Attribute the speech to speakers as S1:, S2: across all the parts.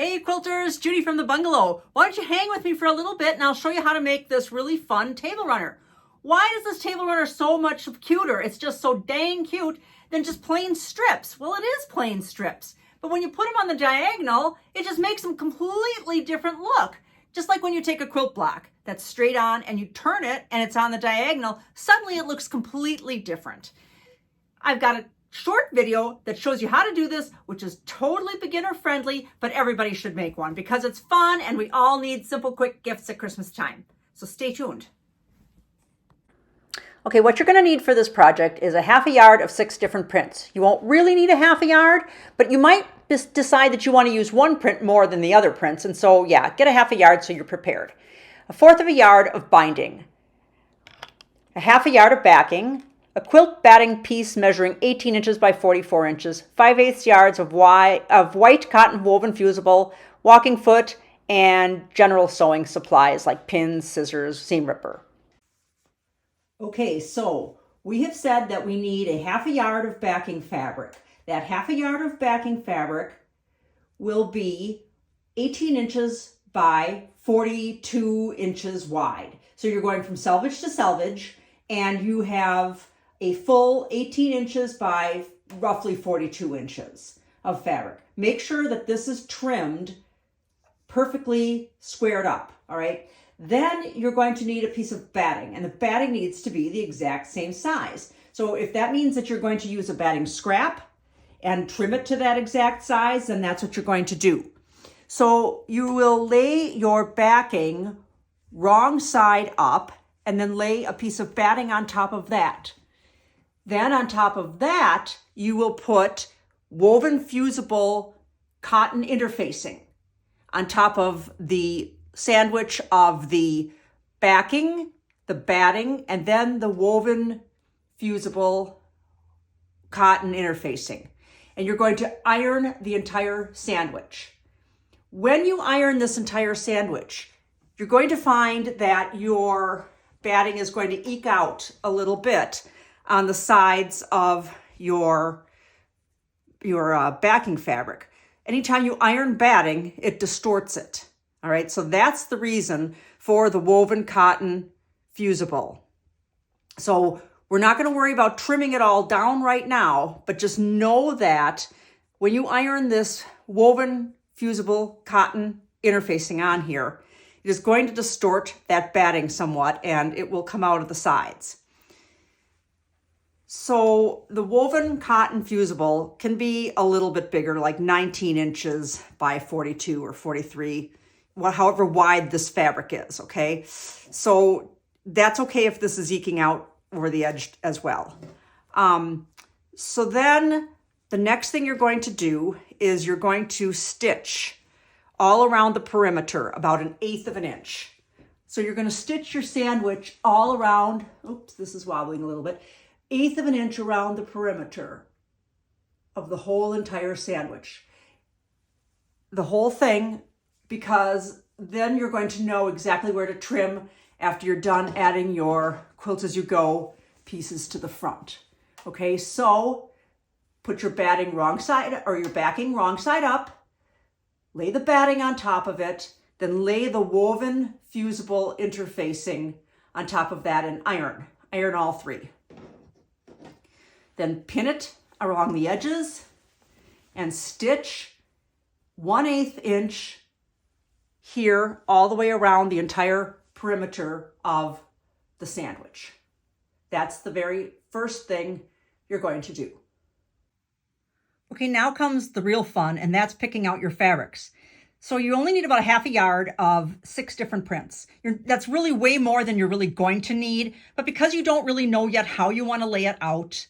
S1: Hey quilters, Judy from the bungalow. Why don't you hang with me for a little bit and I'll show you how to make this really fun table runner. Why is this table runner so much cuter? It's just so dang cute than just plain strips. Well, it is plain strips, but when you put them on the diagonal, it just makes them completely different look. Just like when you take a quilt block that's straight on and you turn it and it's on the diagonal, suddenly it looks completely different. I've got a short video that shows you how to do this, which is totally beginner friendly, but everybody should make one because it's fun and we all need simple, quick gifts at Christmas time. So stay tuned. Okay, what you're going to need for this project is a half a yard of 6 different prints. You won't really need a half a yard, but you might just decide that you want to use one print more than the other prints. And so, yeah, get a half a yard so you're prepared. 1/4 of a yard of binding, a half a yard of backing, a quilt batting piece measuring 18 inches by 44 inches, 5/8 yards of white cotton woven fusible, walking foot, and general sewing supplies like pins, scissors, seam ripper. Okay, so we have said that we need a half a yard of backing fabric. That half a yard of backing fabric will be 18 inches by 42 inches wide. So you're going from selvage to selvage, and you have a full 18 inches by roughly 42 inches of fabric. Make sure that this is trimmed perfectly squared up, all right? Then you're going to need a piece of batting, and the batting needs to be the exact same size. So if that means that you're going to use a batting scrap and trim it to that exact size, then that's what you're going to do. So you will lay your backing wrong side up and then lay a piece of batting on top of that. Then on top of that, you will put woven fusible cotton interfacing on top of the sandwich of the backing, the batting, and then the woven fusible cotton interfacing. And you're going to iron the entire sandwich. When you iron this entire sandwich, you're going to find that your batting is going to eke out a little bit on the sides of your backing fabric. Anytime you iron batting, it distorts it. All right, so that's the reason for the woven cotton fusible. So we're not going to worry about trimming it all down right now, but just know that when you iron this woven fusible cotton interfacing on here, it is going to distort that batting somewhat and it will come out of the sides. So the woven cotton fusible can be a little bit bigger, like 19 inches by 42 or 43, however wide this fabric is, okay? So that's okay if this is eking out over the edge as well. So then the next thing you're going to do is you're going to stitch all around the perimeter about 1/8 of an inch. So you're going to stitch your sandwich all around, oops, this is wobbling a little bit, 1/8 of an inch around the perimeter of the whole entire sandwich. The whole thing, because then you're going to know exactly where to trim after you're done adding your quilt as you go pieces to the front. Okay, so put your batting wrong side or your backing wrong side up, lay the batting on top of it, then lay the woven fusible interfacing on top of that and iron all 3. Then pin it along the edges and stitch 1/8 inch here all the way around the entire perimeter of the sandwich. That's the very first thing you're going to do. Okay, now comes the real fun, and that's picking out your fabrics. So you only need about a half a yard of 6 different prints. That's really way more than you're really going to need, but because you don't really know yet how you want to lay it out,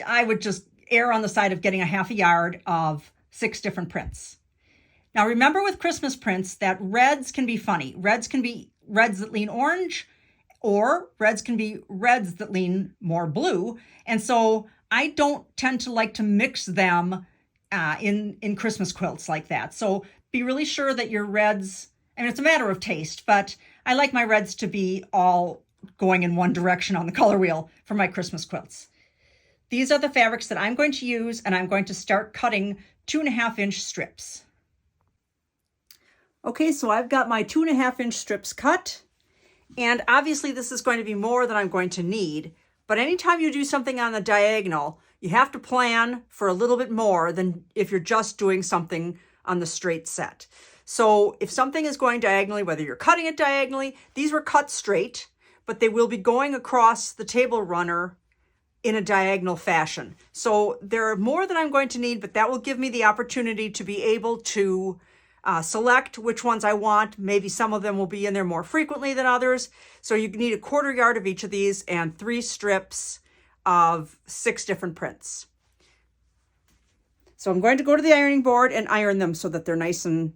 S1: I would just err on the side of getting a half a yard of 6 different prints. Now remember with Christmas prints that reds can be funny. Reds can be reds that lean orange, or reds can be reds that lean more blue. And so I don't tend to like to mix them in Christmas quilts like that. So be really sure that your reds, and it's a matter of taste, but I like my reds to be all going in one direction on the color wheel for my Christmas quilts. These are the fabrics that I'm going to use, and I'm going to start cutting 2.5 inch strips. Okay, so I've got my 2.5-inch strips cut, and obviously this is going to be more than I'm going to need, but anytime you do something on the diagonal, you have to plan for a little bit more than if you're just doing something on the straight set. So if something is going diagonally, whether you're cutting it diagonally, these were cut straight, but they will be going across the table runner in a diagonal fashion. So there are more than I'm going to need, but that will give me the opportunity to be able to select which ones I want. Maybe some of them will be in there more frequently than others. So you need a 1/4 yard of each of these and 3 strips of 6 different prints. So I'm going to go to the ironing board and iron them so that they're nice and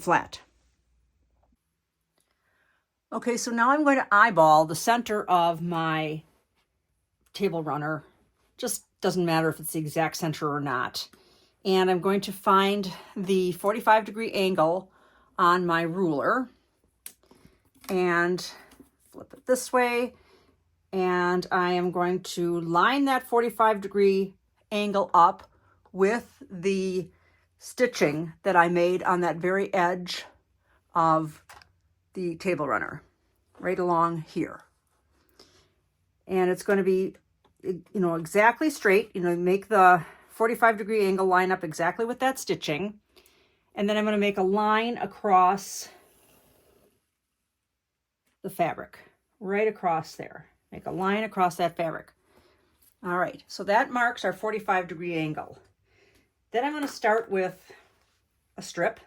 S1: flat. Okay, so now I'm going to eyeball the center of my table runner. Just doesn't matter if it's the exact center or not. And I'm going to find the 45-degree angle on my ruler and flip it this way. And I am going to line that 45-degree angle up with the stitching that I made on that very edge of the table runner, right along here. And it's going to be, exactly straight, make the 45-degree angle line up exactly with that stitching. And then I'm going to make a line across the fabric, right across there. Make a line across that fabric. All right, so that marks our 45-degree angle. Then I'm going to start with a strip,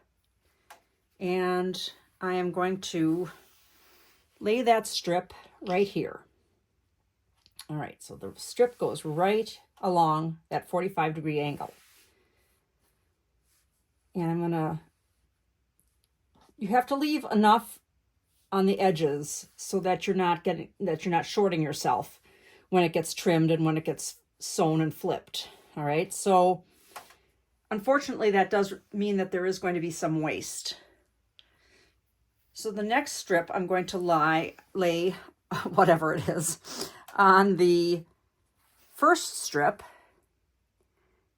S1: and I am going to lay that strip right here. All right, so the strip goes right along that 45-degree angle. And you have to leave enough on the edges so that you're not shorting yourself when it gets trimmed and when it gets sewn and flipped. All right, so unfortunately that does mean that there is going to be some waste. So the next strip I'm going to lay whatever it is on the first strip,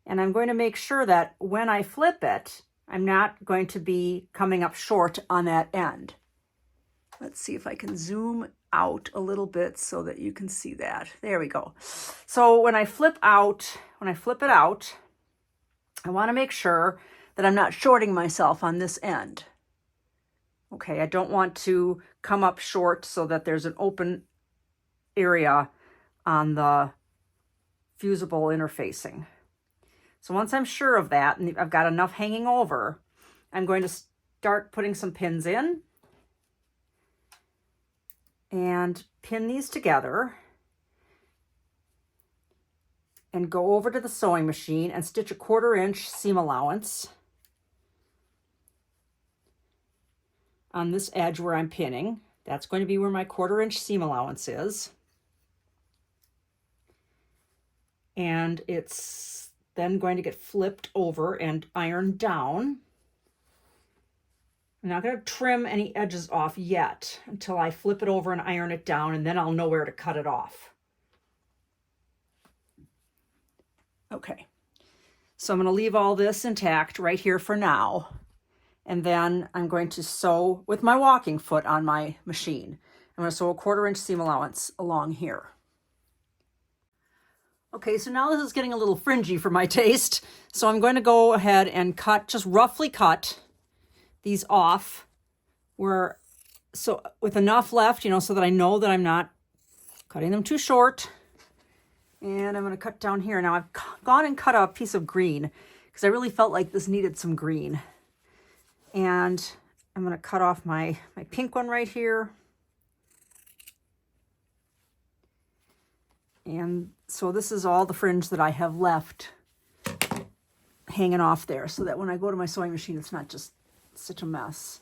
S1: and I'm going to make sure that when I flip it, I'm not going to be coming up short on that end. Let's see if I can zoom out a little bit so that you can see that. There we go. So when I flip it out, I want to make sure that I'm not shorting myself on this end. Okay, I don't want to come up short so that there's an open area on the fusible interfacing. So once I'm sure of that and I've got enough hanging over, I'm going to start putting some pins in and pin these together and go over to the sewing machine and stitch a 1/4 inch seam allowance on this edge where I'm pinning. That's going to be where my 1/4 inch seam allowance is. And it's then going to get flipped over and ironed down. I'm not going to trim any edges off yet until I flip it over and iron it down, and then I'll know where to cut it off. Okay, so I'm going to leave all this intact right here for now. And then I'm going to sew with my walking foot on my machine. I'm going to sew a 1/4 inch seam allowance along here. Okay, so now this is getting a little fringy for my taste. So I'm going to go ahead and just roughly cut these off with enough left, so that I know that I'm not cutting them too short. And I'm going to cut down here. Now I've gone and cut a piece of green because I really felt like this needed some green. And I'm going to cut off my pink one right here. And so this is all the fringe that I have left hanging off there, so that when I go to my sewing machine, it's not just such a mess.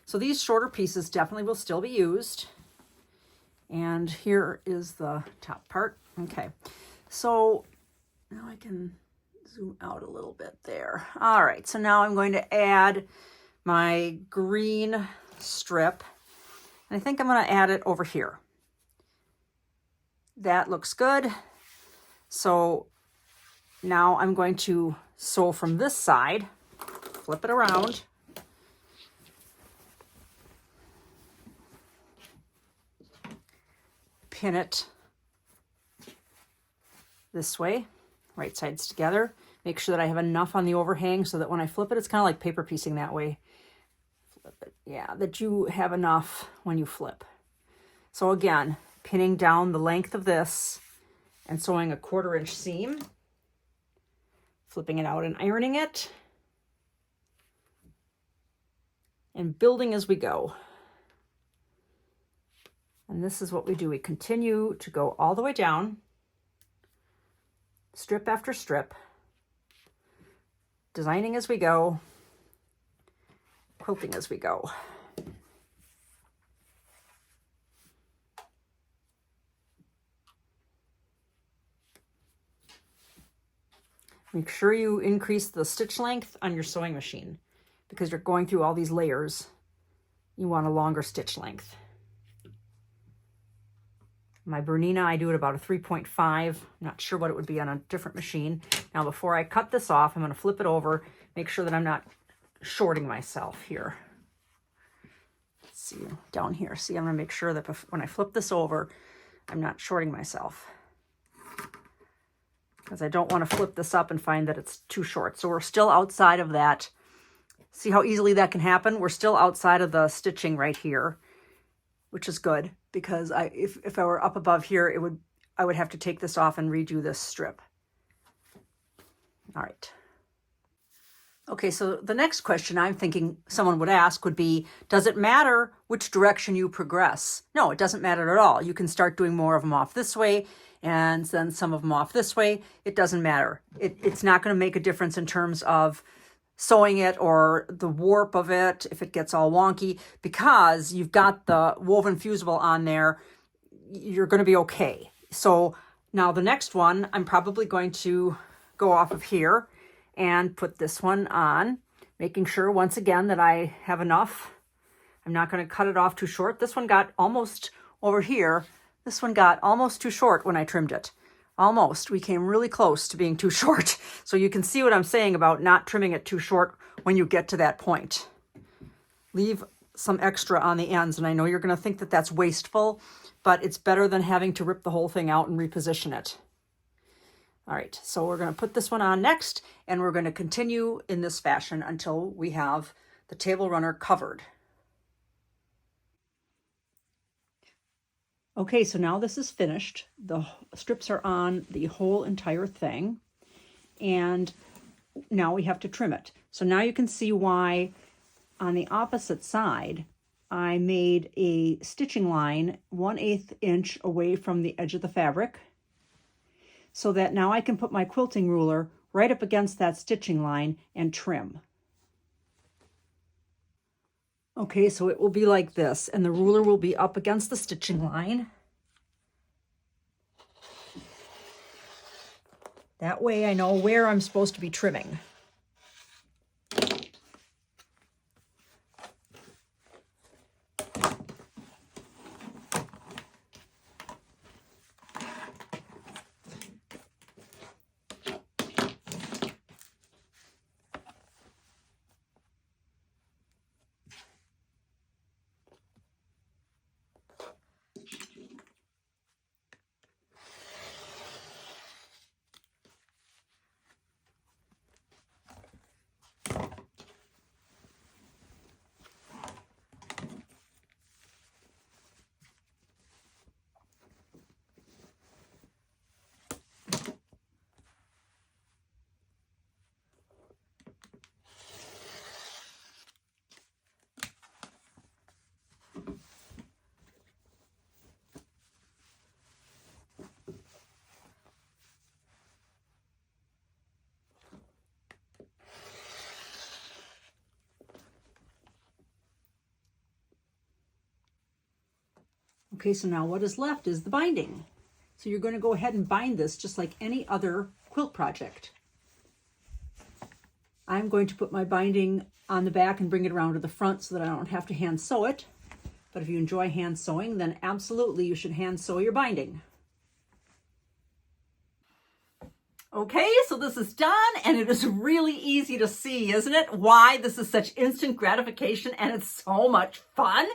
S1: So these shorter pieces definitely will still be used. And here is the top part. Okay, so now I can zoom out a little bit there. All right, so now I'm going to add my green strip. And I think I'm going to add it over here. That looks good. So now I'm going to sew from this side, flip it around, pin it this way, right sides together. Make sure that I have enough on the overhang so that when I flip it, it's kind of like paper piecing that way. Flip it. Yeah, that you have enough when you flip. So again, pinning down the length of this and sewing a 1/4 inch seam, flipping it out and ironing it, and building as we go. And this is what we do. We continue to go all the way down, strip after strip, designing as we go, quilting as we go. Make sure you increase the stitch length on your sewing machine because you're going through all these layers. You want a longer stitch length. My Bernina, I do it about a 3.5. I'm not sure what it would be on a different machine. Now, before I cut this off, I'm going to flip it over, make sure that I'm not shorting myself here. Let's see, down here. See, I'm going to make sure that when I flip this over, I'm not shorting myself, because I don't want to flip this up and find that it's too short. So we're still outside of that. See how easily that can happen? We're still outside of the stitching right here, which is good, because if I were up above here, I would have to take this off and redo this strip. All right. Okay, so the next question I'm thinking someone would ask would be, does it matter which direction you progress? No, it doesn't matter at all. You can start doing more of them off this way and then some of them off this way. It doesn't matter. It's not going to make a difference in terms of sewing it or the warp of it if it gets all wonky, because you've got the woven fusible on there. You're going to be okay. So now the next one, I'm probably going to go off of here and put this one on, making sure once again that I have enough. I'm not going to cut it off too short. This one got almost over here. This one got almost too short when I trimmed it. Almost. We came really close to being too short. So you can see what I'm saying about not trimming it too short when you get to that point. Leave some extra on the ends. And I know you're going to think that that's wasteful, but it's better than having to rip the whole thing out and reposition it. All right, so we're going to put this one on next, and we're going to continue in this fashion until we have the table runner covered. Okay, so now this is finished. The strips are on the whole entire thing, and now we have to trim it. So now you can see why on the opposite side, I made a stitching line 1/8 inch away from the edge of the fabric, so that now I can put my quilting ruler right up against that stitching line and trim. Okay, so it will be like this, and the ruler will be up against the stitching line. That way I know where I'm supposed to be trimming. Okay, so now what is left is the binding. So you're going to go ahead and bind this just like any other quilt project. I'm going to put my binding on the back and bring it around to the front so that I don't have to hand sew it. But if you enjoy hand sewing, then absolutely you should hand sew your binding. Okay, so this is done, and it is really easy to see, isn't it? Why this is such instant gratification, and it's so much fun.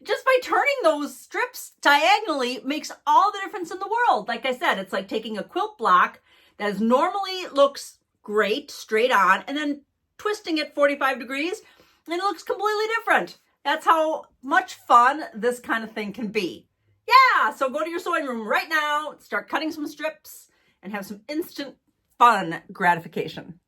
S1: just by turning those strips diagonally makes all the difference in the world. Like I said, it's like taking a quilt block that is normally looks great straight on and then twisting it 45 degrees and it looks completely different. That's how much fun this kind of thing can be. Yeah, so go to your sewing room right now, start cutting some strips and have some instant fun gratification.